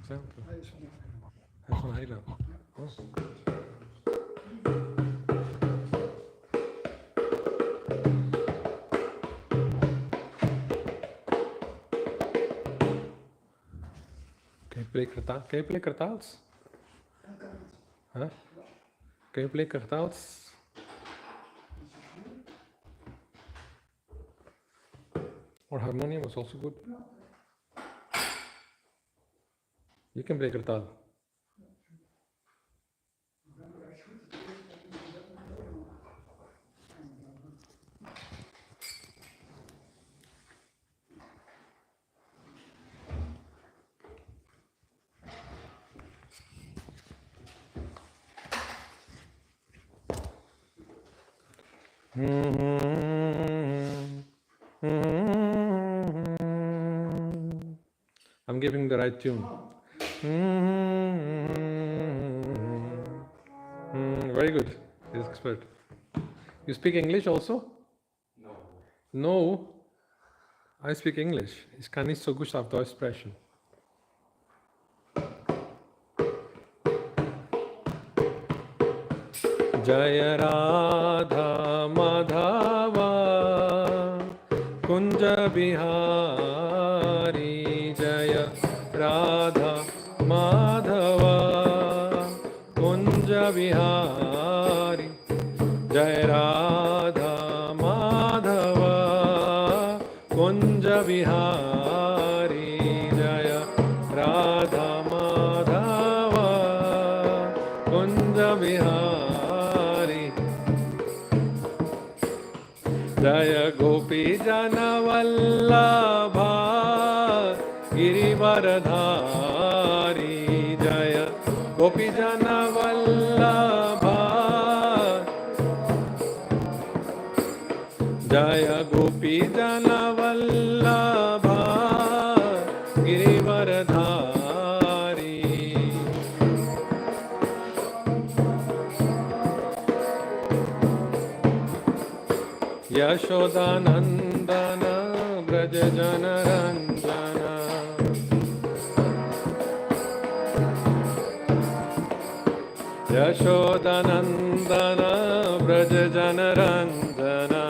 exempel. Hij is van Heiland. Oh. Can you play kartaals? Huh? Can you play kartaals? Or harmonium was also good. You can play kartaal. I'm giving the right tune. Very good. He's expert. You speak English also? No. No. I speak English. Ich kann nicht so gut auf Deutsch sprechen. Jaya Radha Madhava Kunja Bihari Jaya Radha Madhava Kunja Bihari Jaya Radha Madhava Kunja Bihari Jaya Radha Madhava Kunja Bihari Jaya Gopi Jana Vallabha Girivaradhari Jaya Gopi Jana Vallabha Jaya Gopi Jana Vallabha Girivaradhari Yashodanandana Braja Jana Ranjana Yashodanandana Braja Jana Ranjana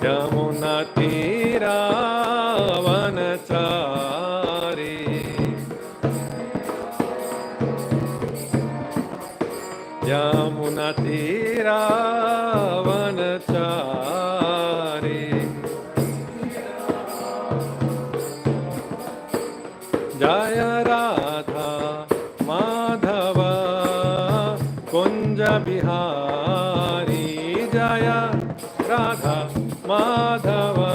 Yamuna Tira Vanachari Yamuna Tira Vanachari Jaya Radha Madhava Kunja Bihari Jaya Radha Madhava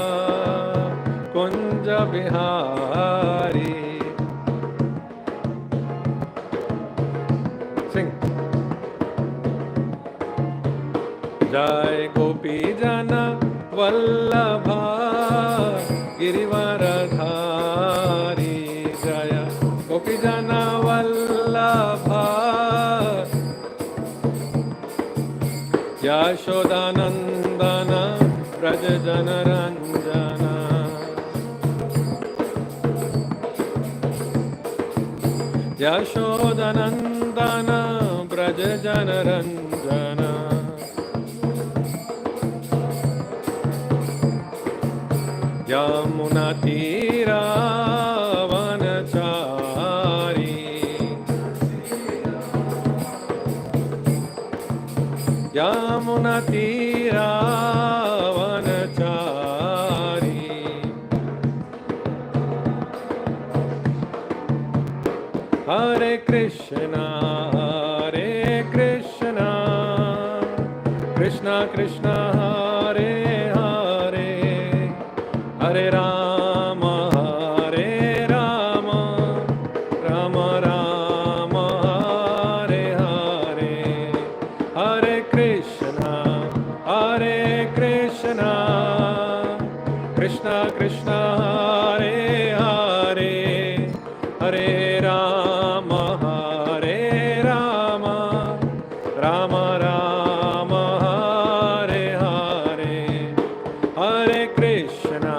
Kunja Bihari Sing Jai Gopi Jana Vallabha Girivaradhari Jaya Gopi Jana Vallabha Yashodanandana Braja Jana Ranjana Yashodanandana Braja Jana Ranjana Yamuna Tira Vanachari Yamuna Tira Vanachari Hare Krishna Krishna Krishna Hare Hare Hare Rama Hare Rama Rama Rama Hare Hare Hare Krishna Krishna Krishna Hare Hare Hare Rama Hare Rama Rama Rama Hare Hare Hare Krishna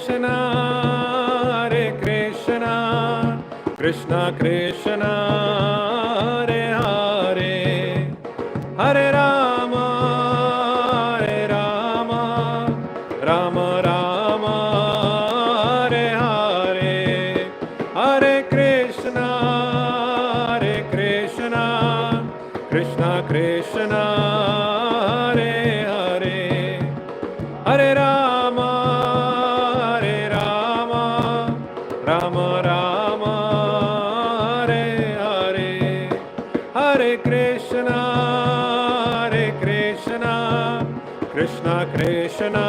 Krishna, Hare Krishna, Krishna Krishna, Hare Hare, Hare Rama, Hare Rama, Rama Rama, Hare Hare, Hare Krishna, Hare Krishna, Krishna Krishna, Hare Hare, Hare Rama, Hare Rama, Rama Rama, Hare Hare, Hare Krishna, Hare Krishna, Krishna Krishna,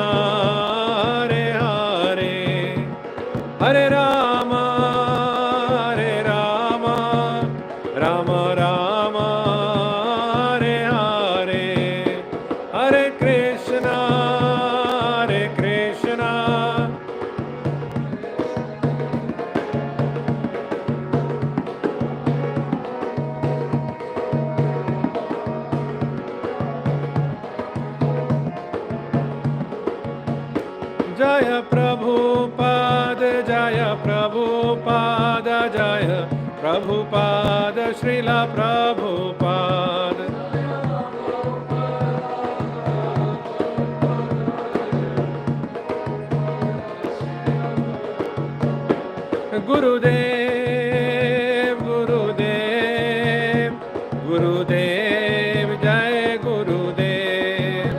Hare Hare, Hare Rama, Hare Rama, Rama Rama, Hare Hare, Hare Krishna, Hare Krishna. Jaya Prabhupada, Jaya Prabhupada, Jaya Prabhupada, Srila Prabhupada. Gurudev, Gurudev, Gurudev, Jai Gurudev.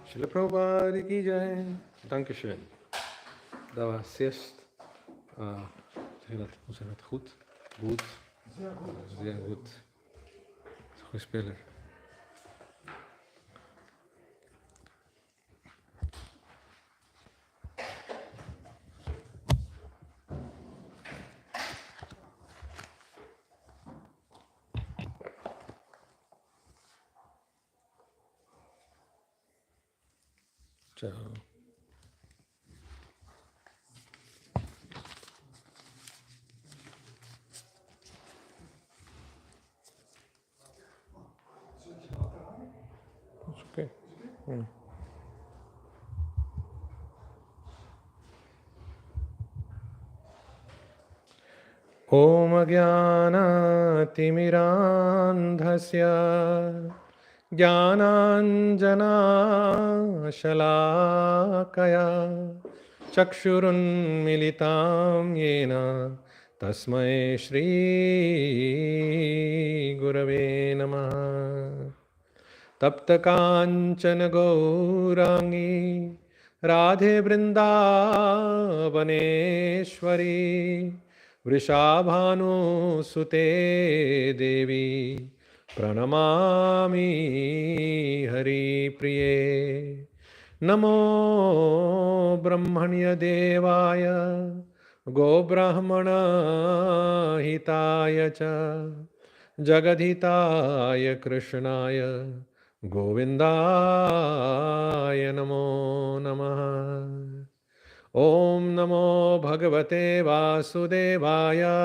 Srila Prabhupada ki Jai. Dankeschön. Dat was eerst. Hoe zeg je dat goed? Goed. Zeer goed. Goeie speler. Ciao. That's okay. Om Jnana-timirandhasya Jnananjana-shalakaya Chakshurunmilitam yena Tasmai Shri Gurave Namaha. Tapta Kanchana Gaurangi Radhe Vrindavaneshwari Vrishabhanu Sute Devi Pranamami Hari Priye Namo Brahmanya Devaya Go Brahmana Hitaya Cha Jagadhitaya Krishnaya Govindaya Namo Namaha. Om Namo Bhagavate Vasudevaya.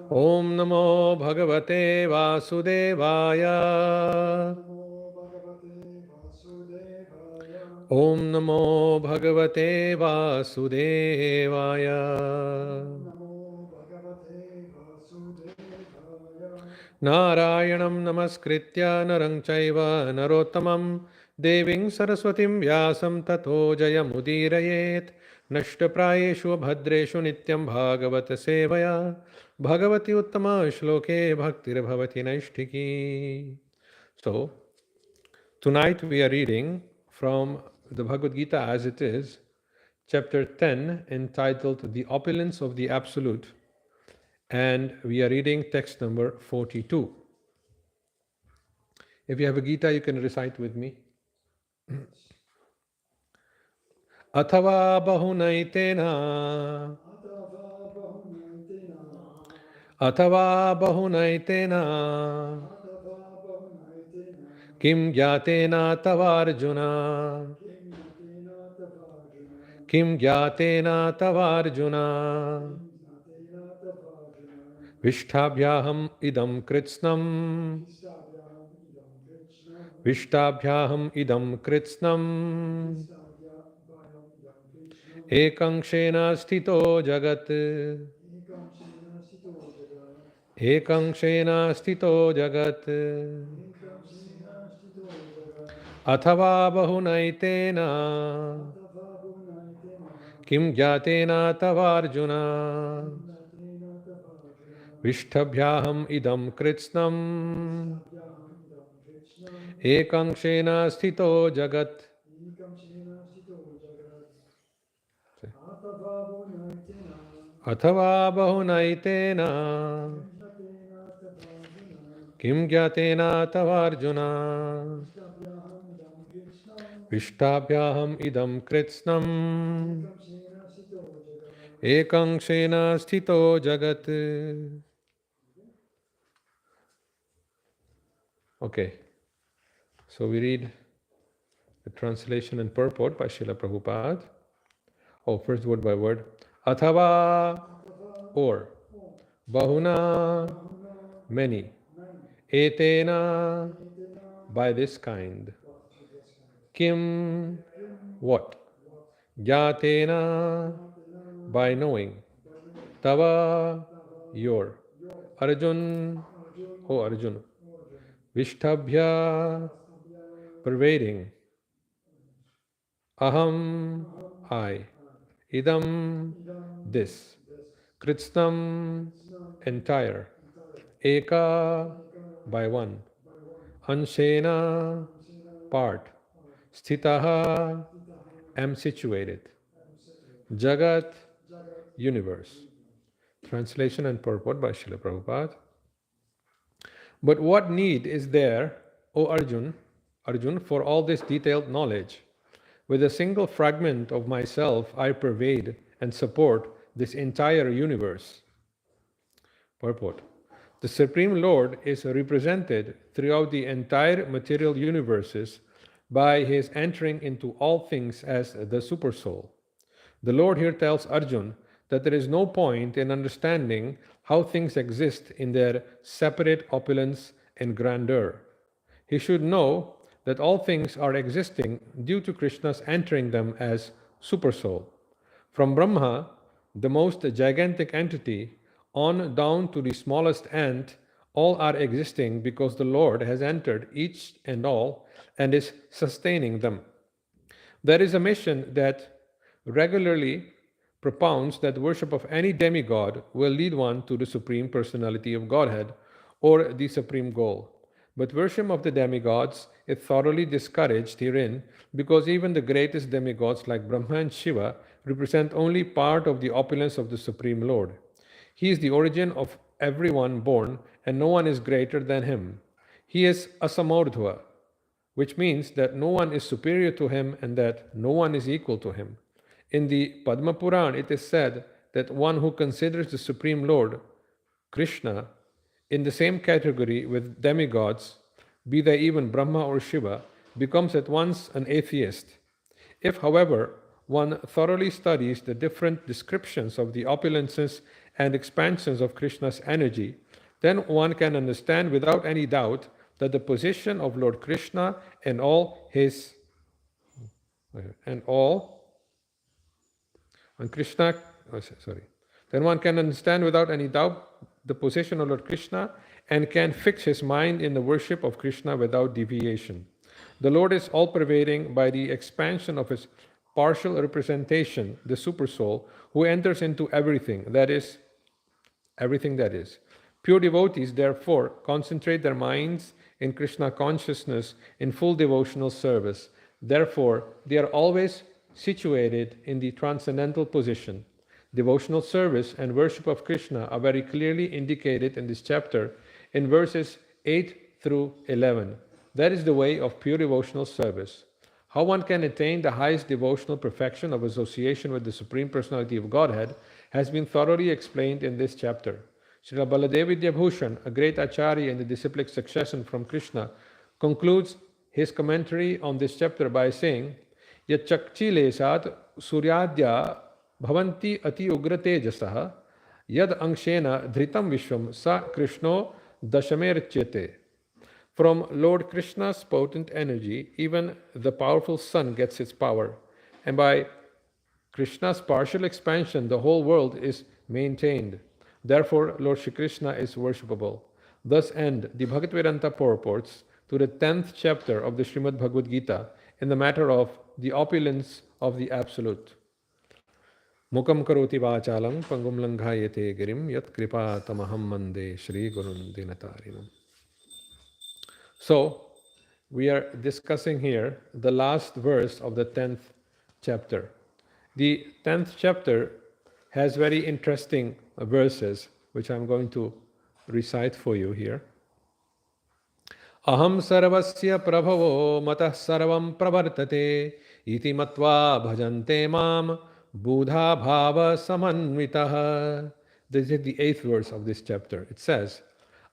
Om Namo Bhagavate Vasudevaya. Om Namo Bhagavate Vasudevaya. Narayanam Namaskritya Narang Chaiva Narottamam Deving Saraswatim Vyasam Tato Jayamudirayet Nashtaprayeshu Bhadreshu Nityam Bhagavata Sevaya Bhagavati Uttama Shloke Bhaktir Bhavati Naishtiki. So, tonight we are reading from the Bhagavad Gita as it is, chapter 10, entitled The Opulence of the Absolute, and we are reading text number 42. If you have a Gita, you can recite with me. Athava bahunaitena Athava bahunaitena Kim gyatena tavarjuna Kim gyatena tavarjuna. Vishtabhyaham idam kritsnam. Vishtabhyaham idam kritsnam. Ekanshena sthito jagat. Ekanshena sthito jagat. Athava bahunaitena. Kim gyatena tavarjuna. Vishtabhyaham idam kritsnam. Ekanshena sthito jagat. Athava bahunaitena. Kim gyatena tavarjuna. Vishtabhyaham idam kritsnam. Ekanshena sthito jagat. Okay, so we read the translation and purport by Srila Prabhupada. Oh, first word by word. Athava, or. Bahuna, many. Etena, by this kind. Kim, what? Gyatena, by knowing. Tava, your. Arjun, oh Arjun. Vishtabhya, pervading. Aham, I. Idam, this. Kritsnam, entire. Eka, by one. Anshena, part. Sthitaha, am situated. Jagat, universe. Translation and purport by Srila Prabhupada. But what need is there, O Arjun, for all this detailed knowledge? With a single fragment of myself, I pervade and support this entire universe. Purport. The Supreme Lord is represented throughout the entire material universes by his entering into all things as the Supersoul. The Lord here tells Arjun that there is no point in understanding how things exist in their separate opulence and grandeur. He should know that all things are existing due to Krishna's entering them as Supersoul. From Brahma, the most gigantic entity, on down to the smallest ant, all are existing because the Lord has entered each and all and is sustaining them. There is a mission that regularly propounds that worship of any demigod will lead one to the Supreme Personality of Godhead or the supreme goal. But worship of the demigods is thoroughly discouraged herein because even the greatest demigods like Brahma and Shiva represent only part of the opulence of the Supreme Lord. He is the origin of everyone born and no one is greater than him. He is asamordhva, which means that no one is superior to him and that no one is equal to him. In the Padma Puran, it is said that one who considers the Supreme Lord, Krishna, in the same category with demigods, be they even Brahma or Shiva, becomes at once an atheist. If, however, one thoroughly studies the different descriptions of the opulences and expansions of Krishna's energy, then one can understand without any doubt that the position of Lord Krishna and then one can understand without any doubt the position of Lord Krishna and can fix his mind in the worship of Krishna without deviation. The Lord is all-pervading by the expansion of his partial representation, the Supersoul, who enters into everything that is. Pure devotees, therefore, concentrate their minds in Krishna consciousness in full devotional service. Therefore, they are always situated in the transcendental position. Devotional service and worship of Krishna are very clearly indicated in this chapter in verses 8 through 11. That is the way of pure devotional service. How one can attain the highest devotional perfection of association with the Supreme Personality of Godhead has been thoroughly explained in this chapter. Srila Baladev Vidyabhushan, a great acharya in the disciplic succession from Krishna, concludes his commentary on this chapter by saying, Yachakchile sat Suryadya bhavanti ati ugrate jasaha yad angshena dhritam vishwam sa Krishno dashamerchyate. From Lord Krishna's potent energy, even the powerful sun gets its power. And by Krishna's partial expansion, the whole world is maintained. Therefore, Lord Shri Krishna is worshipable. Thus end the Bhagavad-vedanta purports to the 10th chapter of the Srimad Bhagavad Gita in the matter of the opulence of the Absolute. Mukam karoti vachalam pangum langhayate girim yat kripa tamaham mande Shri Gurun Dinatarinam. So, we are discussing here the last verse of the 10th chapter. The 10th chapter has very interesting verses, which I'm going to recite for you here. Aham sarvasya prabhavo matah sarvam pravartate iti matva bhajante mam buddha bhava samanvitah. This is the 8th verse of this chapter. It says,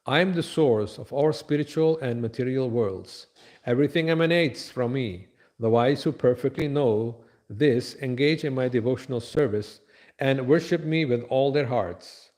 I am the source of all spiritual and material worlds. Everything emanates from me. The wise who perfectly know this engage in my devotional service and worship me with all their hearts.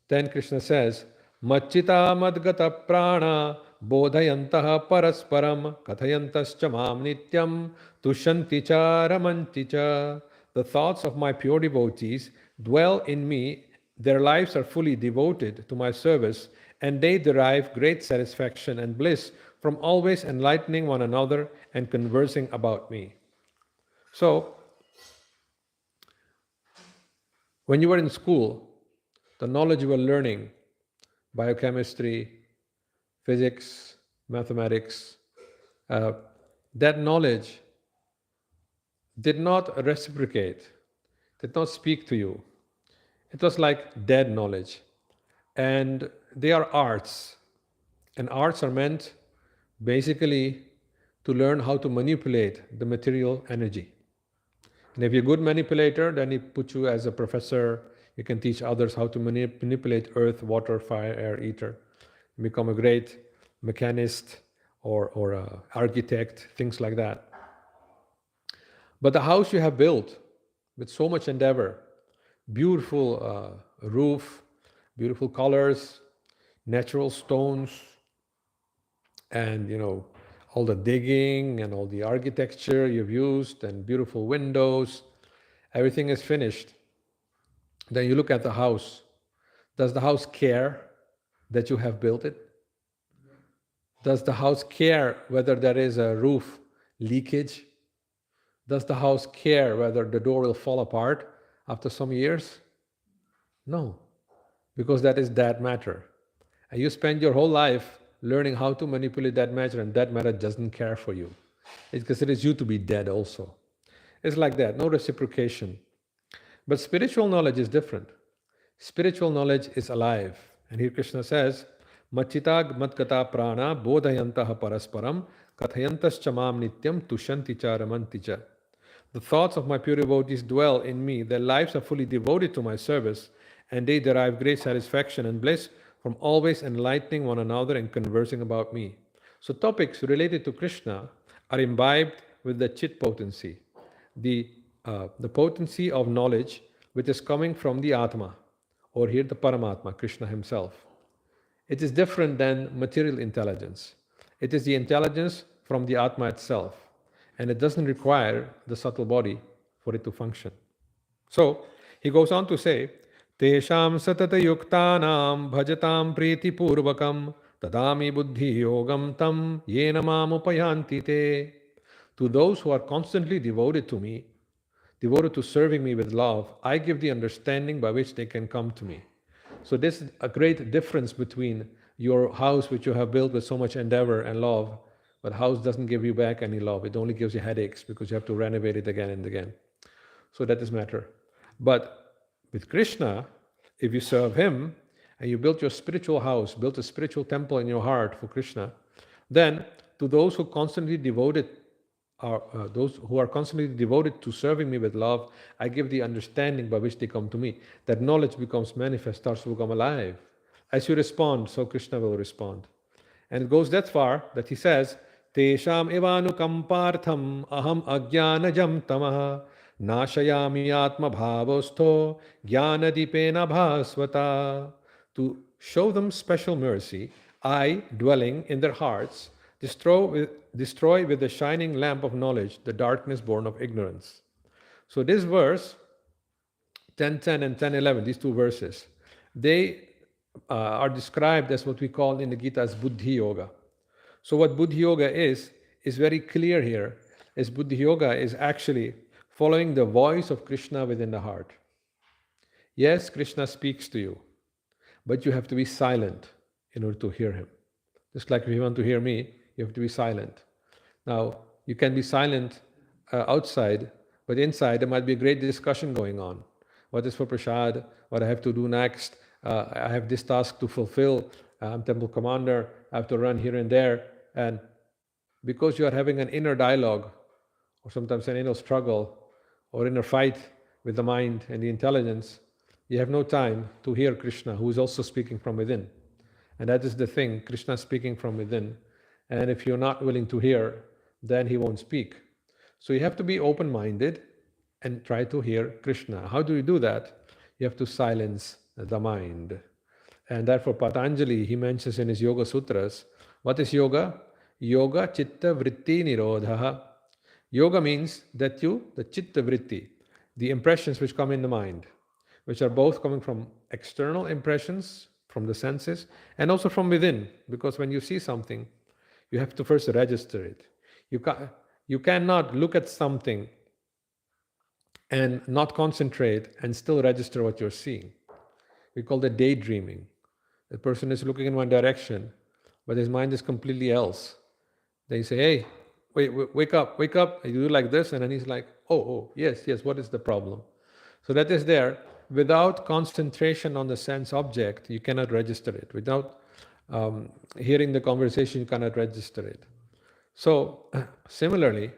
Then Krishna says, Machita madgata prana bodhayantaha parasparam kathayantascha mam nityam tushanti cha ramanti cha. The thoughts of my pure devotees dwell in me. Their lives are fully devoted to my service, and they derive great satisfaction and bliss from always enlightening one another and conversing about me. So, when you were in school, the knowledge you were learning, biochemistry, physics, mathematics, that knowledge did not reciprocate, did not speak to you. It was like dead knowledge. And they are arts. And arts are meant basically to learn how to manipulate the material energy. And if you're a good manipulator, then he puts you as a professor. You can teach others how to manipulate earth, water, fire, air, ether. You become a great mechanist or architect, things like that. But the house you have built with so much endeavor, beautiful roof, beautiful colors, natural stones, and all the digging and all the architecture you've used and beautiful windows, everything is finished. Then you look at the house. Does the house care that you have built it? Does the house care whether there is a roof leakage? Does the house care whether the door will fall apart after some years? No, because that is that matter. And you spend your whole life learning how to manipulate that matter, and that matter doesn't care for you. It considers you to be dead also. It's like that, no reciprocation. But spiritual knowledge is different. Spiritual knowledge is alive. And here Krishna says, Machita matkata prana bodhayantaha parasparam kathayantascha mam nityam tushanti cha ramanti cha. The thoughts of my pure devotees dwell in me. Their lives are fully devoted to my service, and they derive great satisfaction and bliss from always enlightening one another and conversing about me. So topics related to Krishna are imbibed with the chit potency, the potency of knowledge which is coming from the Atma, or here the Paramatma, Krishna himself. It is different than material intelligence. It is the intelligence from the Atma itself, and it doesn't require the subtle body for it to function. So he goes on to say, Tesham satata yuktanam bhajatam priti purvakam tadami buddhi yogam tam yena mam upayanti te. To those who are constantly devoted to me, devoted to serving me with love, I give the understanding by which they can come to me. So this is a great difference between your house which you have built with so much endeavor and love, but house doesn't give you back any love. It only gives you headaches because you have to renovate it again and again. So that is matter. But with Krishna, if you serve him and you built your spiritual house, built a spiritual temple in your heart for Krishna, then to those who constantly devoted those who are constantly devoted to serving me with love, I give the understanding by which they come to me. That knowledge becomes manifest, starts to become alive. As you respond, so Krishna will respond. And it goes that far that he says, Tesham evanukampartham aham ajnanajam tamaha Nashayami atma bhavostho jnanadipena bhasvata. To show them special mercy, I, dwelling in their hearts, destroy with the shining lamp of knowledge the darkness born of ignorance. So this verse, 10:10 and 10:11, these two verses, they are described as what we call in the Gita as Buddhi Yoga. So what Buddhi Yoga is very clear here. Is Buddhi Yoga is actually following the voice of Krishna within the heart. Yes, Krishna speaks to you, but you have to be silent in order to hear him. Just like if you want to hear me, you have to be silent. Now, you can be silent outside, but inside there might be a great discussion going on. What is for prasad? What I have to do next? I have this task to fulfill. I'm temple commander. I have to run here and there. And because you are having an inner dialogue, or sometimes an inner struggle, or inner fight with the mind and the intelligence, you have no time to hear Krishna, who is also speaking from within. And that is the thing, Krishna is speaking from within. And if you're not willing to hear, then he won't speak. So you have to be open-minded and try to hear Krishna. How do you do that? You have to silence the mind. And therefore Patanjali, he mentions in his Yoga Sutras, what is yoga? Yoga chitta vritti nirodha. Yoga means that the chitta vritti, the impressions which come in the mind, which are both coming from external impressions, from the senses, and also from within. Because when you see something, you have to first register it. You cannot look at something and not concentrate and still register what you're seeing. We call that daydreaming. The person is looking in one direction, but his mind is completely else. They say, hey, wake up. You do like this, and then he's like, oh, yes, what is the problem? So that is there. Without concentration on the sense object, you cannot register it. Without hearing the conversation, you cannot register it. So, similarly,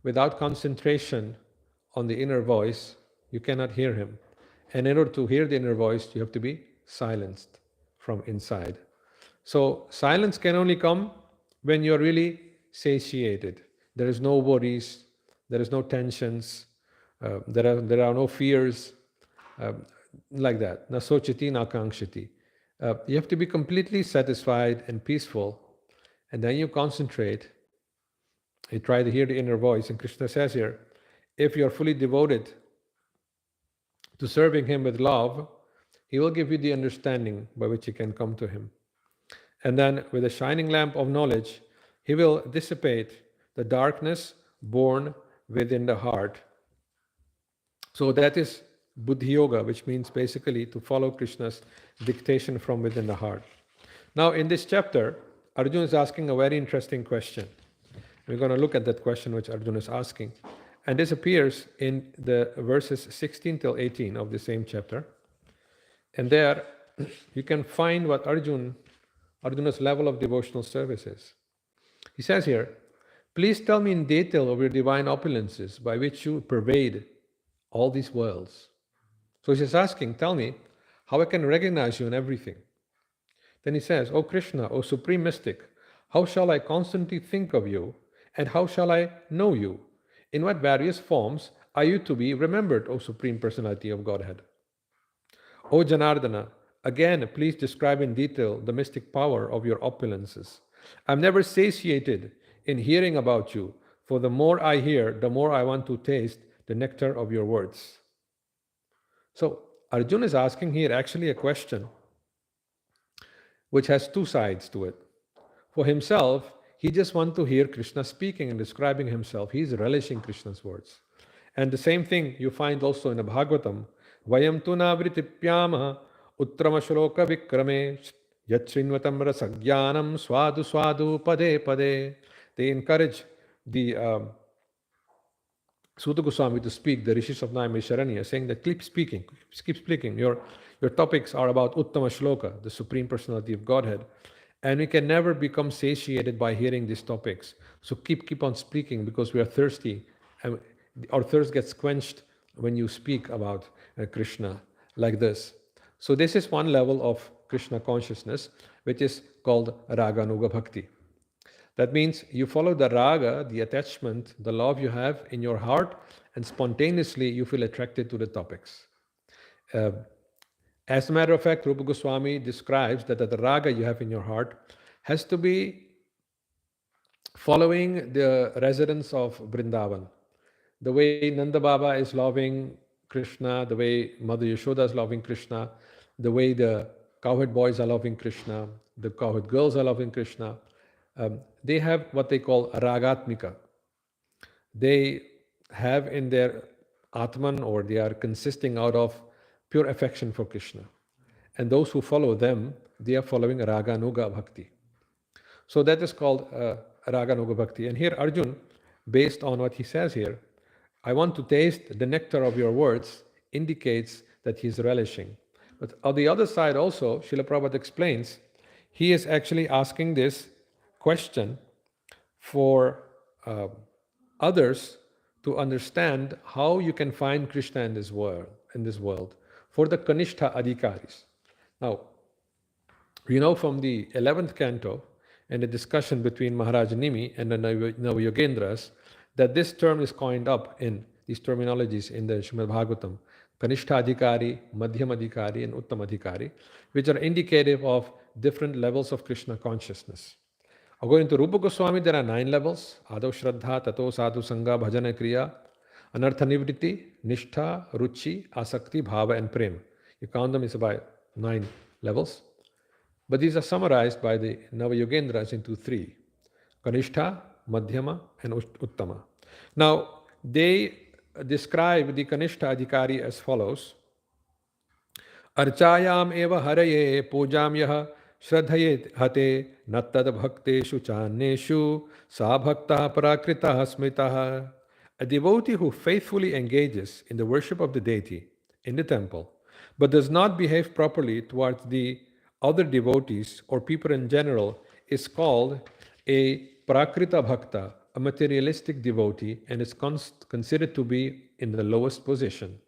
without concentration on the inner voice, you cannot hear him. And in order to hear the inner voice, you have to be silenced from inside. So, silence can only come when you're really satiated. There is no worries, there is no tensions, there are no fears, like that. Na sochiti, na kankshiti. You have to be completely satisfied and peaceful, and then you concentrate. You try to hear the inner voice, and Krishna says here, if you are fully devoted to serving him with love, he will give you the understanding by which you can come to him. And then with a shining lamp of knowledge, he will dissipate the darkness born within the heart. So that is Buddhi Yoga, which means basically to follow Krishna's dictation from within the heart. Now in this chapter, Arjuna is asking a very interesting question. We're going to look at that question which Arjuna is asking. And this appears in the verses 16 till 18 of the same chapter. And there you can find what Arjuna's level of devotional service is. He says here, please tell me in detail of your divine opulences by which you pervade all these worlds. So he's asking, tell me how I can recognize you in everything. Then he says, O Krishna, O Supreme Mystic, how shall I constantly think of you, and how shall I know you? In what various forms are you to be remembered, O Supreme Personality of Godhead? O Janardana, again, please describe in detail the mystic power of your opulences. I'm never satiated in hearing about you, for the more I hear, the more I want to taste the nectar of your words. So Arjuna is asking here actually a question which has two sides to it. For himself, he just wants to hear Krishna speaking and describing himself. He is relishing Krishna's words. And the same thing you find also in the Bhagavatam. Vayam tu navritipyama uttrama shloka vikrame yachrinvatam rasagyanam swadu swadu pade pade. They encourage the Suta Goswami to speak, the rishis of Naimisharanya, saying that keep speaking. Your topics are about Uttama Shloka, the Supreme Personality of Godhead. And we can never become satiated by hearing these topics. So keep on speaking, because we are thirsty. And our thirst gets quenched when you speak about Krishna like this. So this is one level of Krishna consciousness, which is called Raga Nuga Bhakti. That means you follow the raga, the attachment, the love you have in your heart, and spontaneously you feel attracted to the topics. Uh, as a matter of fact, Rupa Goswami describes that the raga you have in your heart has to be following the residents of Vrindavan. The way Nanda Baba is loving Krishna, the way Mother Yashoda is loving Krishna, the way the cowherd boys are loving Krishna, the cowherd girls are loving Krishna, they have what they call ragatmika. They have in their Atman, or they are consisting out of pure affection for Krishna. And those who follow them, they are following Raganuga Bhakti. So that is called Raganuga Bhakti. And here Arjun, based on what he says here, I want to taste the nectar of your words, indicates that he is relishing. But on the other side also, Srila Prabhupada explains, he is actually asking this question for others to understand how you can find Krishna in this world, for the Kanishta Adhikaris. Now, we know from the 11th canto and the discussion between Maharaj Nimi and the Navayogendras that this term is coined up in these terminologies in the Srimad Bhagavatam, Kanishta Adhikari, Madhyam Adhikari, and Uttam Adhikari, which are indicative of different levels of Krishna consciousness. According to Rupa Goswami, there are 9 levels: Adav Shraddha, Tato Sadhu Sangha, Bhajana Kriya, Anartha Nivritti, Nishtha, Ruchi, Asakti, Bhava, and Prem. You count them, it's about 9 levels. But these are summarized by the Navayogendras into 3: Kanishta, Madhyama, and Uttama. Now, they describe the Kanishta Adhikari as follows: Archayam eva haraye pujam yaha shraddhayet hate nattad bhakteshu channeshu sa bhakta prakrita smitaha. A devotee who faithfully engages in the worship of the deity in the temple, but does not behave properly towards the other devotees or people in general, is called a prakrita bhakta, a materialistic devotee, and is considered to be in the lowest position.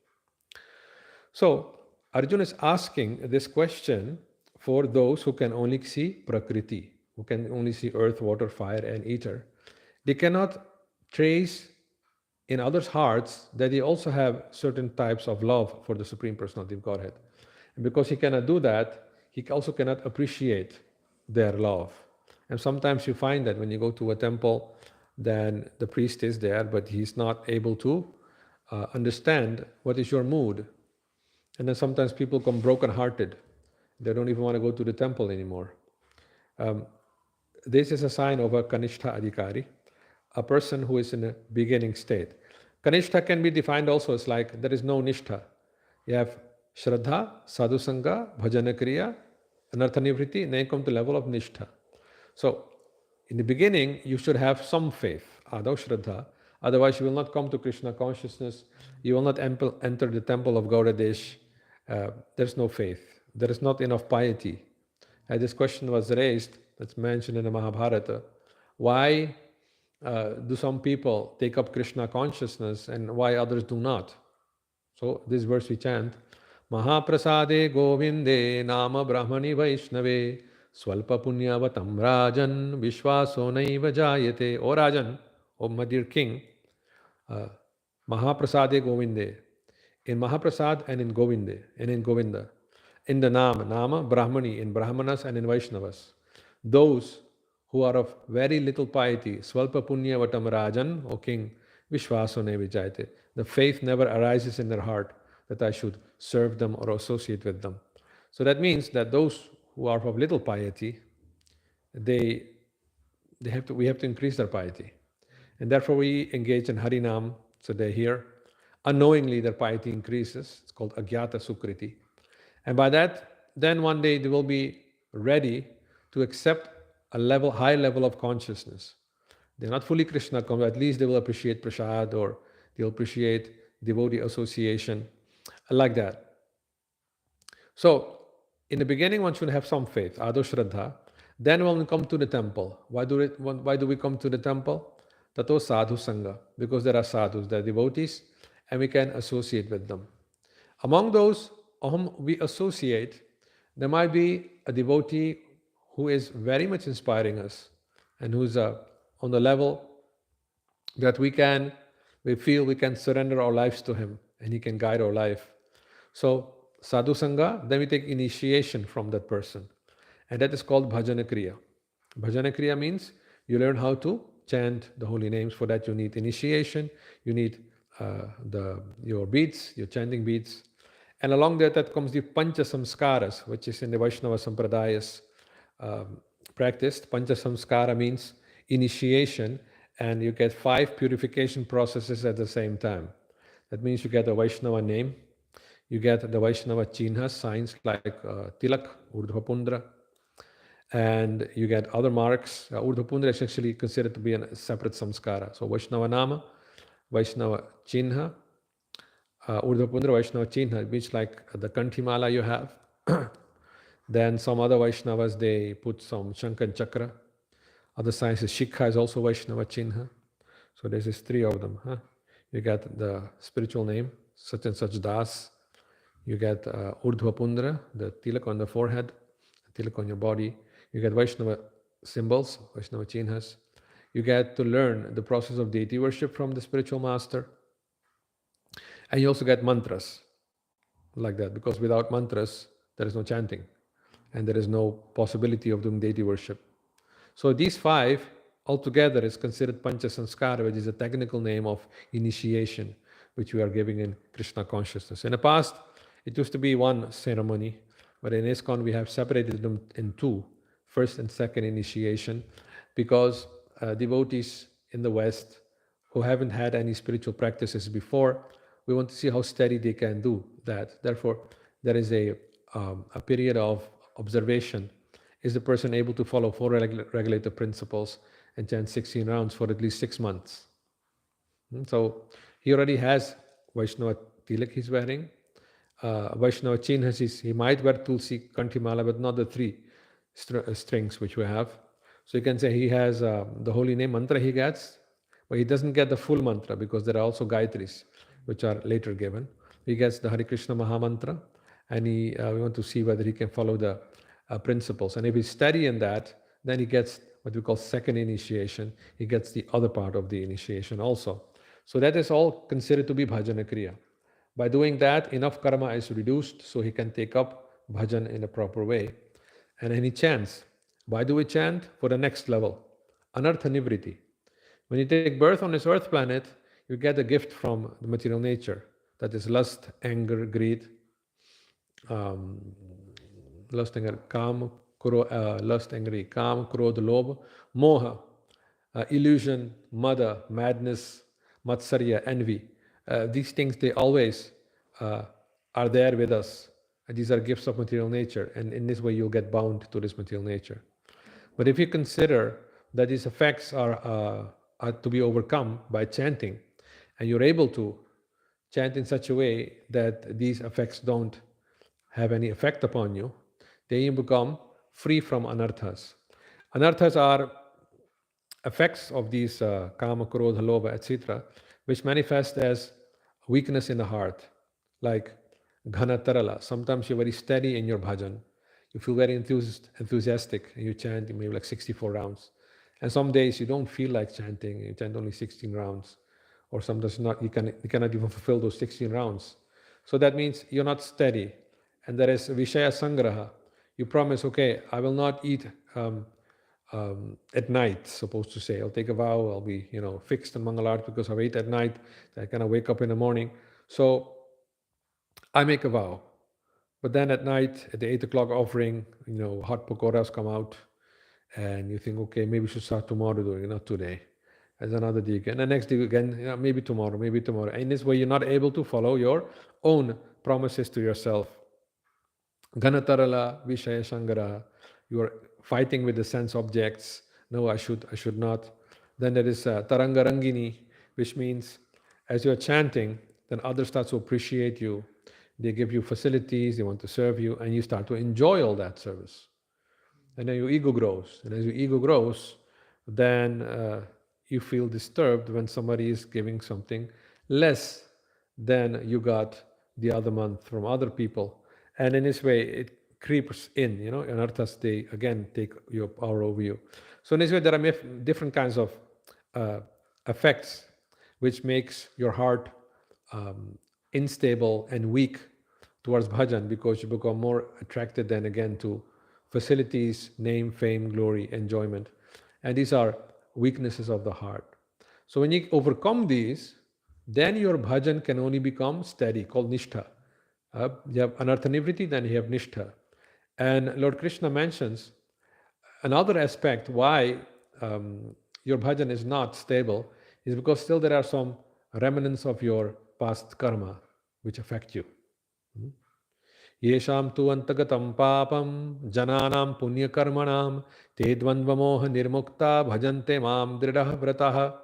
So, Arjuna is asking this question for those who can only see Prakriti, who can only see earth, water, fire, and ether. They cannot trace in others' hearts that they also have certain types of love for the Supreme Personality of Godhead. And because he cannot do that, he also cannot appreciate their love. And sometimes you find that when you go to a temple, then the priest is there, but he's not able to understand what is your mood. And then sometimes people come broken-hearted. They don't even want to go to the temple anymore. This is a sign of a Kanishta Adhikari, a person who is in a beginning state. Kanishta can be defined also as like there is no Nishtha. You have Shraddha, Sadhu Sangha, Bhajana Kriya, Anartha Nivritti, and then come to the level of Nishtha. So, in the beginning, you should have some faith, Adav Shraddha. Otherwise, you will not come to Krishna consciousness. You will not enter the temple of Gauradesh. There's no faith. There is not enough piety. This question was raised, that's mentioned in the Mahabharata. Why do some people take up Krishna consciousness and why others do not? So this verse we chant, Mahaprasade Govinde Nama Brahmani Vaishnave Swalpa Punyavatam Rajan Vishwaso Naiva Jayate. O Rajan, O my dear king, Mahaprasade Govinde. In Mahaprasad and in Govinde and in Govinda. In the Nama, Brahmani, in Brahmanas and in Vaishnavas. Those who are of very little piety, Swalpa Punya Vatam Rajan, O king, Vishwasone Vijayate. The faith never arises in their heart that I should serve them or associate with them. So that means that those who are of little piety, we have to increase their piety. And therefore we engage in Harinam, so they hear. Unknowingly their piety increases. It's called Agyata Sukriti. And by that, then one day they will be ready to accept a high level of consciousness. They're not fully Krishna conscious, at least they will appreciate prasad or they'll appreciate devotee association, like that. So, in the beginning, one should have some faith, Ado Shraddha. Then when we come to the temple, why do we come to the temple? Tato Sadhu Sangha, because there are sadhus, there are devotees, and we can associate with them. Among those whom we associate, there might be a devotee who is very much inspiring us and who's on the level that we can We feel we can surrender our lives to him and he can guide our life. So sadhu sangha, then we take initiation from that person. And that is called bhajana kriya. Bhajana kriya means you learn how to chant the holy names. For that you need initiation, you need your beats, your chanting beats. And along that comes the pancha samskaras, which is in the Vaishnava Sampradayas practiced. Pancha samskara means initiation, and you get 5 purification processes at the same time. That means you get a Vaishnava name, you get the Vaishnava chinhas, signs like tilak, urdhva and you get other marks. Urdhva is actually considered to be a separate samskara. So Vaishnava nama, Vaishnava chinha, Urdhva Vaishnava chinha, which like the kanthimala you have. Then some other Vaishnavas, they put some Shankan Chakra. Other sciences, Shikha is also Vaishnava chinha. So there's 3 of them. You get the spiritual name, such and such Das. You get Urdhva Pundra, the tilak on the forehead, tilak on your body. You get Vaishnava symbols, Vaishnava chinhas. You get to learn the process of deity worship from the spiritual master. And you also get mantras like that, because without mantras, there is no chanting and there is no possibility of doing deity worship. So these 5 altogether is considered Pancha Sanskara, which is a technical name of initiation, which we are giving in Krishna consciousness. In the past, it used to be one ceremony, but in ISKCON we have separated them in 2, first and second initiation, because devotees in the West who haven't had any spiritual practices before, we want to see how steady they can do that. Therefore, there is a period of observation. Is the person able to follow 4 regulative principles and chant 16 rounds for at least 6 months? So he already has Vaishnava tilak he's wearing. Vaishnava chinhas, he might wear tulsi kanthimala, but not the 3 strings which we have. So you can say he has the holy name mantra he gets, but he doesn't get the full mantra because there are also Gayatris which are later given. He gets the Hare Krishna Maha Mantra, and we want to see whether he can follow the principles. And if he's steady in that, then he gets what we call second initiation. He gets the other part of the initiation also. So that is all considered to be bhajana kriya. By doing that, enough karma is reduced so he can take up bhajan in a proper way. And then he chants. Why do we chant? For the next level, anartha nivriti. When you take birth on this earth planet, you get a gift from the material nature. That is lust, anger, greed, lust, anger, lust, anger, kam, krodha, lobha, moha, illusion, mada, madness, matsarya, envy. These things, they always are there with us. And these are gifts of material nature. And in this way, you'll get bound to this material nature. But if you consider that these effects are to be overcome by chanting, and you're able to chant in such a way that these effects don't have any effect upon you, then you become free from anarthas. Anarthas are effects of these kama, krodha, lobha, etc., which manifest as weakness in the heart, like ghana tarala. Sometimes you're very steady in your bhajan. You feel very enthusiastic, and you chant maybe like 64 rounds. And some days you don't feel like chanting, you chant only 16 rounds. Or sometimes you cannot even fulfill those 16 rounds. So that means you're not steady. And there is Vishaya Sangraha. You promise, okay, I will not eat at night, supposed to say. I'll take a vow, I'll be fixed in Mangalarti because I've ate at night, I cannot wake up in the morning. So I make a vow. But then at night, at the 8 o'clock offering, hot pakoras come out, and you think, okay, maybe we should start tomorrow doing it, not today. As another day again. And the next day again, maybe tomorrow. And in this way, you're not able to follow your own promises to yourself. Ganatarala, Vishaya Shangara, you are fighting with the sense objects. No, I should not. Then there is Taranga Rangini, which means as you are chanting, then others start to appreciate you. They give you facilities, they want to serve you, and you start to enjoy all that service. And then your ego grows. And as your ego grows, then you feel disturbed when somebody is giving something less than you got the other month from other people. And in this way, it creeps in, anarthas, they again take your power over you. So in this way, there are different kinds of effects which makes your heart unstable and weak towards bhajan, because you become more attracted then again to facilities, name, fame, glory, enjoyment. And these are weaknesses of the heart. So when you overcome these, then your bhajan can only become steady, called nishtha. You have anartha nivriti, then you have nishtha. And Lord Krishna mentions another aspect why your bhajan is not stable is because still there are some remnants of your past karma which affect you. Yesham tu antagatam papam jananam punya karmanam te dvandvamoha nirmukta bhajante mam dridah vrataha.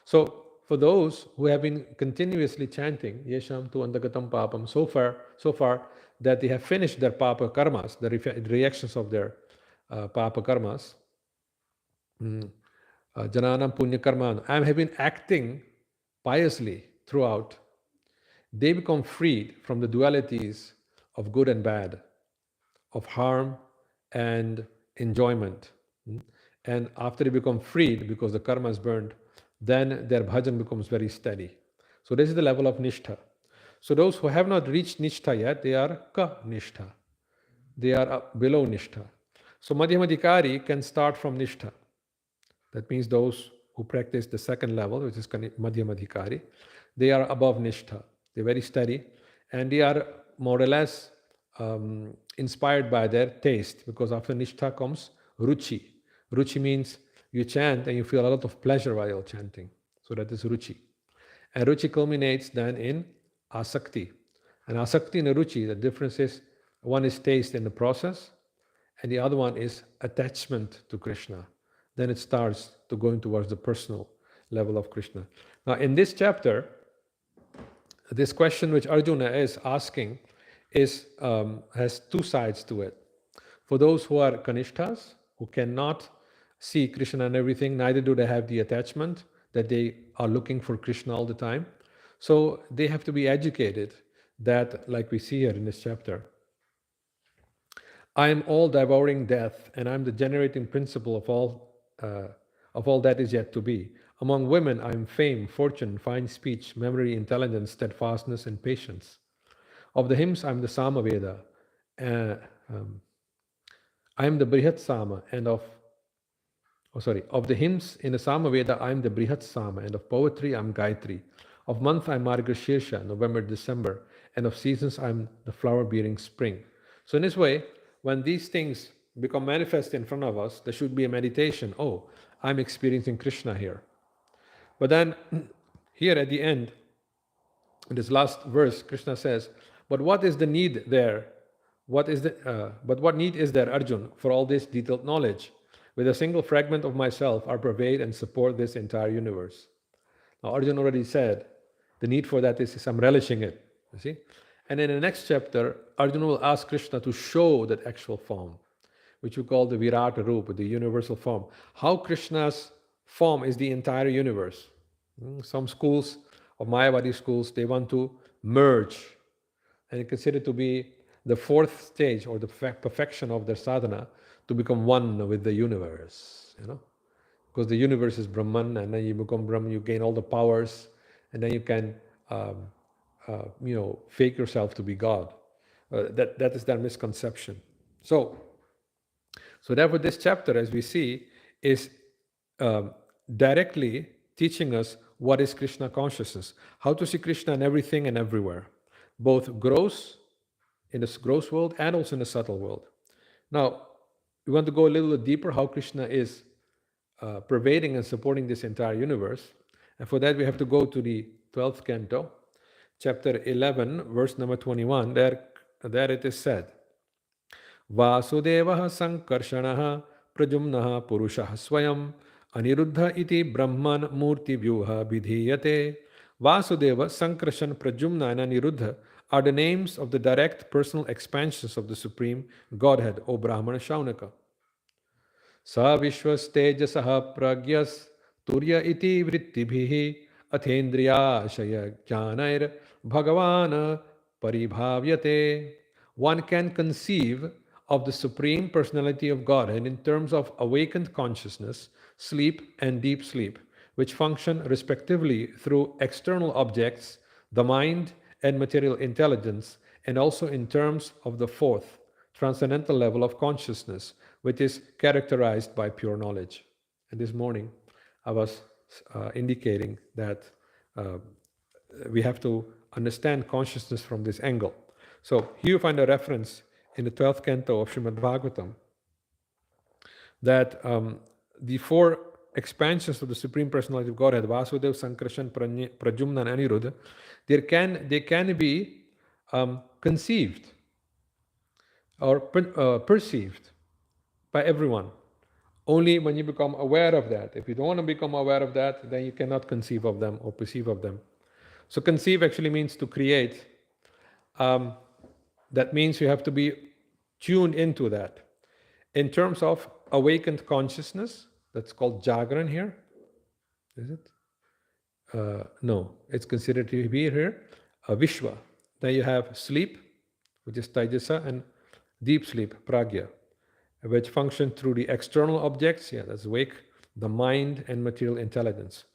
So for those who have been continuously chanting Yesham tu antagatam papam so far that they have finished their papa karmas, the reactions of their papa karmas, jananam punya karman, I have been acting piously throughout, they become freed from the dualities of good and bad, of harm and enjoyment. And after they become freed because the karma is burned, then their bhajan becomes very steady. So this is the level of nishtha. So those who have not reached nishtha yet, they are ka nishtha. They are below nishtha. So madhyamadhikari can start from nishtha. That means those who practice the second level, which is madhyamadhikari, they are above nishtha. They're very steady, and they are more or less inspired by their taste, because after nishtha comes ruchi. Ruchi means you chant and you feel a lot of pleasure while you're chanting. So that is ruchi. And ruchi culminates then in asakti. And asakti and ruchi, the difference is one is taste in the process, and the other one is attachment to Krishna. Then it starts to going towards the personal level of Krishna. Now, in this chapter, this question which Arjuna is asking has two sides to it. For those who are kanishthas, who cannot see Krishna and everything, neither do they have the attachment that they are looking for Krishna all the time. So they have to be educated that, like we see here in this chapter, I am all devouring death, and I'm the generating principle of all that is yet to be. Among women, I am fame, fortune, fine speech, memory, intelligence, steadfastness, and patience. Of the hymns, I am the Samaveda. I am the Brihat Sama, and of the hymns in the Samaveda, I am the Brihat Sama, and of poetry, I am Gayatri. Of month, I am Margashirsha, November, December, and of seasons, I am the flower-bearing spring. So in this way, when these things become manifest in front of us, there should be a meditation. Oh, I'm experiencing Krishna here. But then here at the end, in this last verse, Krishna says, but what is the need there? But what need is there, Arjun, for all this detailed knowledge? With a single fragment of myself, I pervade and support this entire universe. Now, Arjun already said, the need for that is I'm relishing it, you see? And in the next chapter, Arjuna will ask Krishna to show that actual form, which we call the Virata Rupa, the universal form. How Krishna's form is the entire universe. Some schools, of Mayavadi schools, they want to merge and consider to be the fourth stage or the perfection of their sadhana to become one with the universe, because the universe is Brahman, and then you become Brahman, you gain all the powers, and then you can fake yourself to be God. That is their misconception. So therefore this chapter, as we see, is directly teaching us what is Krishna consciousness, how to see Krishna in everything and everywhere, both gross, in the gross world, and also in the subtle world. Now, we want to go a little deeper, how Krishna is pervading and supporting this entire universe. And for that, we have to go to the 12th canto, chapter 11, verse number 21. There it is said, Vasudevah sankarshanaha prajumnaha purushaha swayam aniruddha iti brahman murti vyuha vidhiyate. Vasudeva, Sankarshan, Prajumna, and Aniruddha are the names of the direct personal expansions of the Supreme Godhead, O Brahmana Shaunaka. Sa Vishwas Tejasaha Pragyas Turya iti vrittibhihi athendriya shaya janair bhagavana paribhavyate. One can conceive of the Supreme Personality of Godhead in terms of awakened consciousness, sleep, and deep sleep, which function respectively through external objects, the mind and material intelligence, and also in terms of the fourth, transcendental level of consciousness, which is characterized by pure knowledge. And this morning, I was indicating that we have to understand consciousness from this angle. So here you find a reference in the 12th canto of Srimad Bhagavatam that the four expansions of the Supreme Personality of Godhead, Vasudeva, Sankarshan, Pradyumna, and Aniruddha, they can be conceived or perceived by everyone. Only when you become aware of that. If you don't want to become aware of that, then you cannot conceive of them or perceive of them. So conceive actually means to create. That means you have to be tuned into that. In terms of awakened consciousness, that's called Jagran here. Is it? No, it's considered to be here Vishwa. Then you have sleep, which is Taijasa, and deep sleep, Pragya, which function through the external objects, yeah, that's wake, the mind, and material intelligence.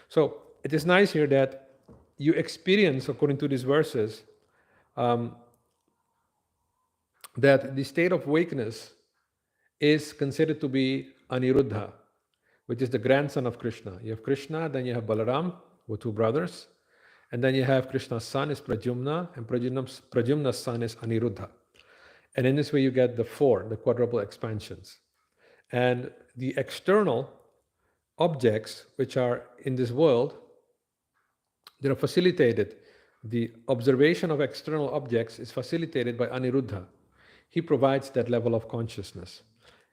So it is nice here that you experience, according to these verses, that the state of wakeness is considered to be Aniruddha, which is the grandson of Krishna. You have Krishna, then you have Balaram, who are two brothers, and then you have Krishna's son is Pradyumna, and Pradyumna's son is Aniruddha. And in this way you get the quadruple expansions. And the external objects which are in this world, they are facilitated. The observation of external objects is facilitated by Aniruddha. He provides that level of consciousness.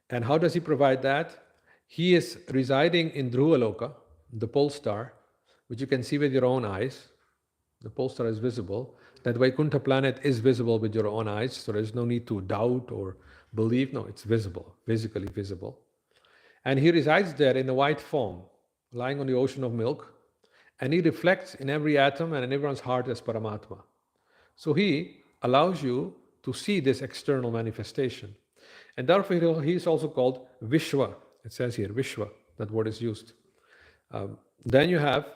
And how does he provide that? He is residing in Dhruvaloka, the pole star, which you can see with your own eyes. The pole star is visible. That Vaikuntha planet is visible with your own eyes, so there's no need to doubt or believe. No, it's visible, physically visible. And he resides there in a white foam, lying on the ocean of milk, and he reflects in every atom and in everyone's heart as Paramatma. So he allows you to see this external manifestation. And therefore he is also called Vishwa. It says here, Vishwa, that word is used. Then you have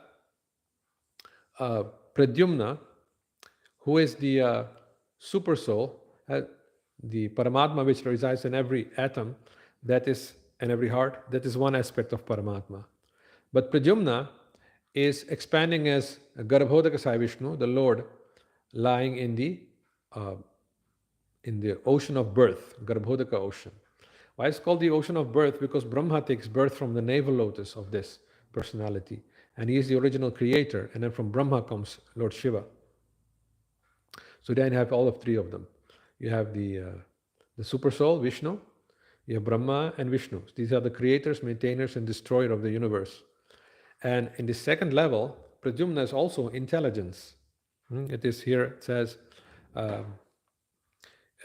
Pradyumna, who is the super soul, the Paramatma which resides in every atom, that is, in every heart, that is one aspect of Paramatma. But Pradyumna is expanding as Garbhodaka Sai Vishnu, the Lord, lying in the ocean of birth, Garbhodaka ocean. Why it's called the ocean of birth? Because Brahma takes birth from the navel lotus of this personality, and he is the original creator, and then from Brahma comes Lord Shiva. So then you have all of three of them. You have the super soul, Vishnu, you have Brahma and Vishnu. These are the creators, maintainers, and destroyer of the universe. And in the second level, Pradyumna is also intelligence. It is here, it says,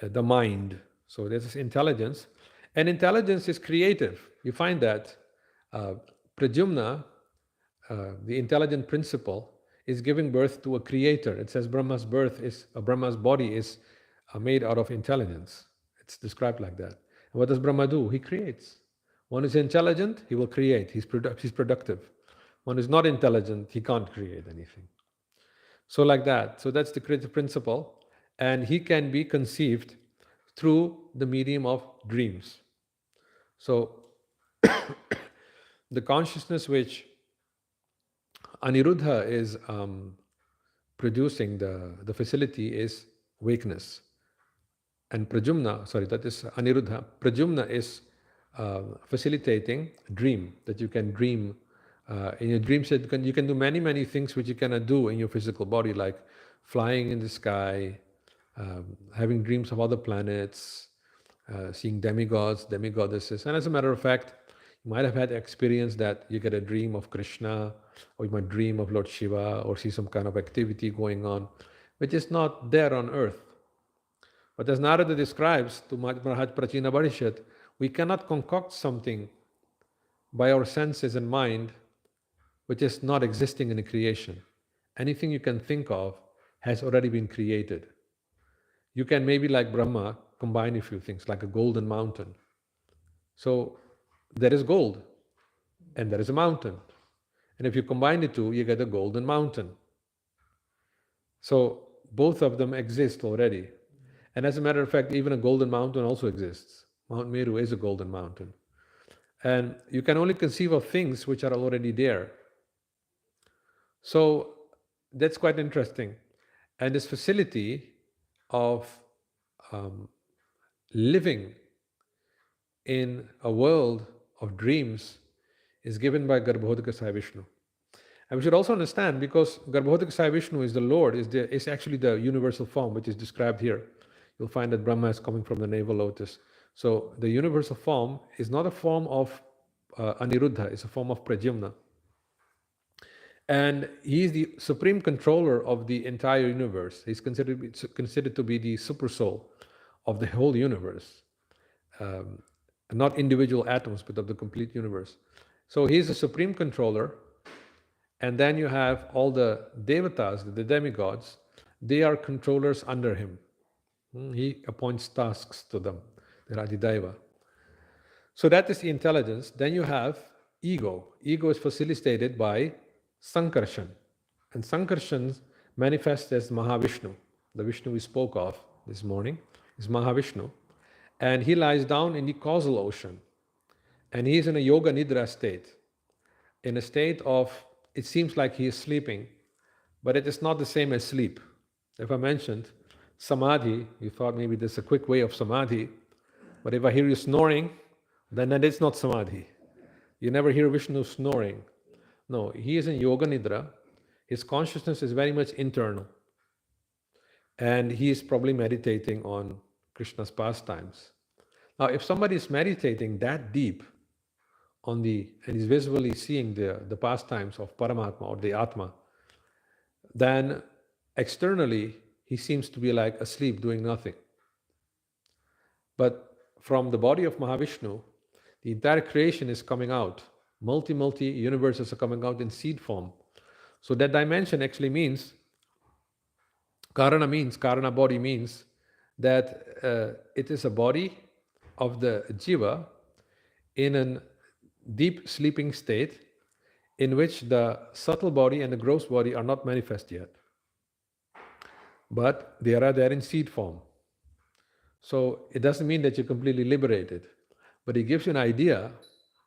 the mind. So this is intelligence. And intelligence is creative. You find that Pradyumna, the intelligent principle, is giving birth to a creator. It says Brahma's body is made out of intelligence. It's described like that. And what does Brahma do? He creates. One is intelligent, he will create. He's productive. One is not intelligent, he can't create anything. So like that. So that's the creative principle. And he can be conceived through the medium of dreams. So the consciousness which Aniruddha is producing, the facility is wakeness. And that is Aniruddha. Pradyumna is facilitating dream, that you can dream. In your dream state, you can do many, many things which you cannot do in your physical body, like flying in the sky, having dreams of other planets, seeing demigods, demigoddesses. And as a matter of fact, you might have had experience that you get a dream of Krishna, or you might dream of Lord Shiva, or see some kind of activity going on, which is not there on earth. But as Narada describes to Maharaj Prachina Parishad, we cannot concoct something by our senses and mind which is not existing in a creation. Anything you can think of has already been created. You can maybe, like Brahma, combine a few things, like a golden mountain. So there is gold, and there is a mountain. And if you combine the two, you get a golden mountain. So both of them exist already. And as a matter of fact, even a golden mountain also exists. Mount Meru is a golden mountain. And you can only conceive of things which are already there. So that's quite interesting. And this facility of living in a world of dreams is given by Garbhodika Sai Vishnu. And we should also understand, because Garbhodika Sai Vishnu is the Lord, is actually the universal form which is described here. You'll find that Brahma is coming from the navel lotus. So the universal form is not a form of Aniruddha, it's a form of Pradyumna. And he is the supreme controller of the entire universe. He's considered to be the super soul of the whole universe. Not individual atoms, but of the complete universe. So he's the supreme controller. And then you have all the devatas, the demigods, they are controllers under him. He appoints tasks to them. They're Adidaiva. So that is the intelligence. Then you have ego. Ego is facilitated by Sankarshan. And Sankarshan manifests as Mahavishnu. The Vishnu we spoke of this morning is Mahavishnu. And he lies down in the causal ocean. And he is in a yoga nidra state. In a state of, it seems like he is sleeping, but it is not the same as sleep. If I mentioned samadhi, you thought maybe there's a quick way of samadhi, but if I hear you snoring, then that is not samadhi. You never hear Vishnu snoring. No, he is in yoga nidra. His consciousness is very much internal. And he is probably meditating on Krishna's pastimes. Now, if somebody is meditating that deep on and is visually seeing the pastimes of Paramatma or the Atma, then externally he seems to be like asleep doing nothing. But from the body of Mahavishnu, the entire creation is coming out. Multi universes are coming out in seed form. So that dimension actually means, Karana body means that it is a body of the Jiva in a deep sleeping state in which the subtle body and the gross body are not manifest yet. But they are there in seed form. So it doesn't mean that you're completely liberated, but it gives you an idea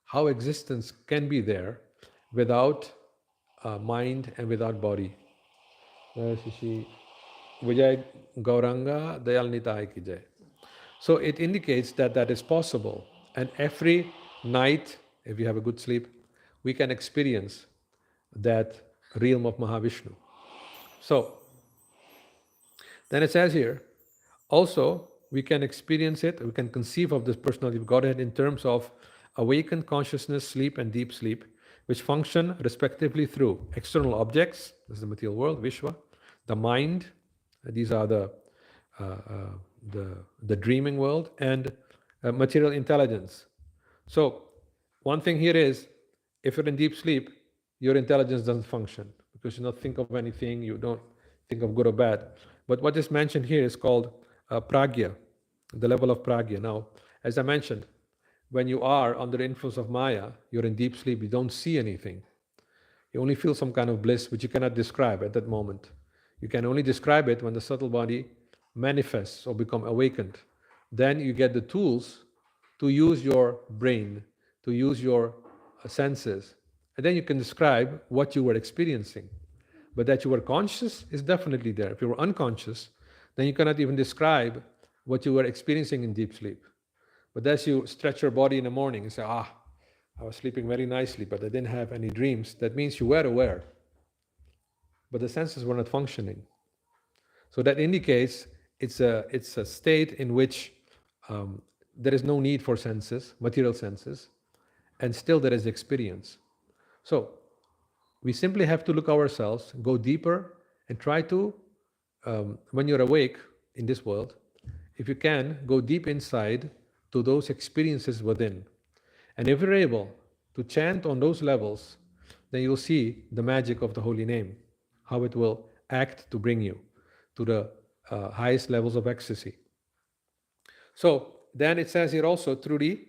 how existence can be there without mind and without body. Vijay Gauranga Dayal Nitai Ki Jai. So it indicates that that is possible. And every night, if you have a good sleep, we can experience that realm of Mahavishnu. So then it says here, also we can experience it, we can conceive of this personality of Godhead in terms of awakened consciousness, sleep, and deep sleep, which function respectively through external objects, this is the material world, Vishwa, the mind, these are the dreaming world, and material intelligence. So one thing here is, if you're in deep sleep, your intelligence doesn't function because you don't think of anything, you don't think of good or bad. But what is mentioned here is called pragya, the level of pragya. Now, as I mentioned, when you are under the influence of Maya, you're in deep sleep, you don't see anything. You only feel some kind of bliss which you cannot describe at that moment. You can only describe it when the subtle body manifests or become awakened. Then you get the tools to use your brain, to use your senses, and then you can describe what you were experiencing. But that you were conscious is definitely there. If you were unconscious, then you cannot even describe what you were experiencing in deep sleep. But as you stretch your body in the morning and say, I was sleeping very nicely, but I didn't have any dreams, that means you were aware, but the senses were not functioning. So that indicates it's a state in which there is no need for senses, material senses, and still there is experience. So we simply have to look ourselves, go deeper, and try to, when you're awake in this world, if you can, go deep inside to those experiences within. And if you're able to chant on those levels, then you'll see the magic of the holy name, how it will act to bring you to the highest levels of ecstasy. So then it says here also through the,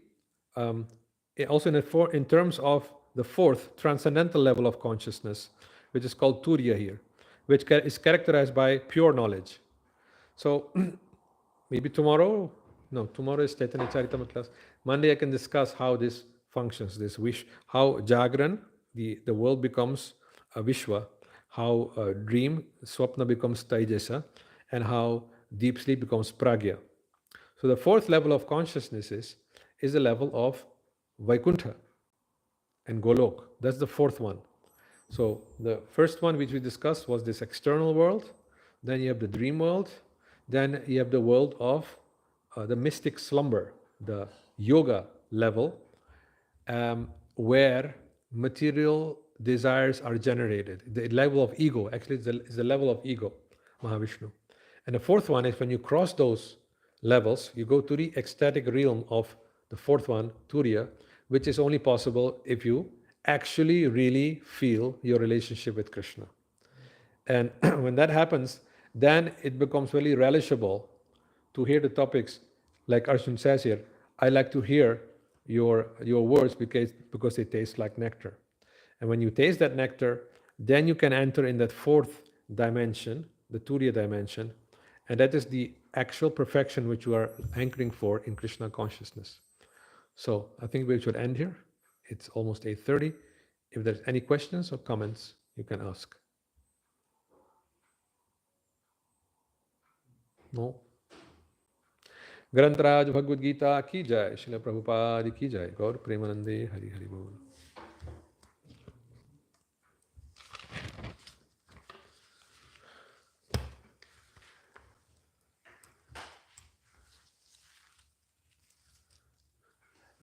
also in terms of the fourth transcendental level of consciousness, which is called Turiya here, which is characterized by pure knowledge. So maybe tomorrow, no, tomorrow is Chaitanya Charitamrita class. Monday I can discuss how this functions, this wish, how Jagran, the world becomes a Vishwa, how a dream, Swapna becomes Taijasa, and how deep sleep becomes Pragya. So the fourth level of consciousness is the level of Vaikuntha and Golok. That's the fourth one. So the first one which we discussed was this external world. Then you have the dream world. Then you have the world of the mystic slumber, the yoga level, where material desires are generated. The level of ego, actually, is the level of ego, Mahavishnu. And the fourth one is when you cross those levels, you go to the ecstatic realm of the fourth one, Turiya, which is only possible if you actually really feel your relationship with Krishna. And when that happens, then it becomes really relishable to hear the topics like Arjun says here. I like to hear your words because they taste like nectar. And when you taste that nectar, then you can enter in that fourth dimension, the Turiya dimension, and that is the actual perfection which you are anchoring for in Krishna consciousness. So I think we should end here. It's almost 8:30. If there's any questions or comments, you can ask. No? ग्रंथराज Bhagavad Gita की जय, श्रील प्रभुपाद की जय, गौर प्रेमानंदे हरि हरि बोल.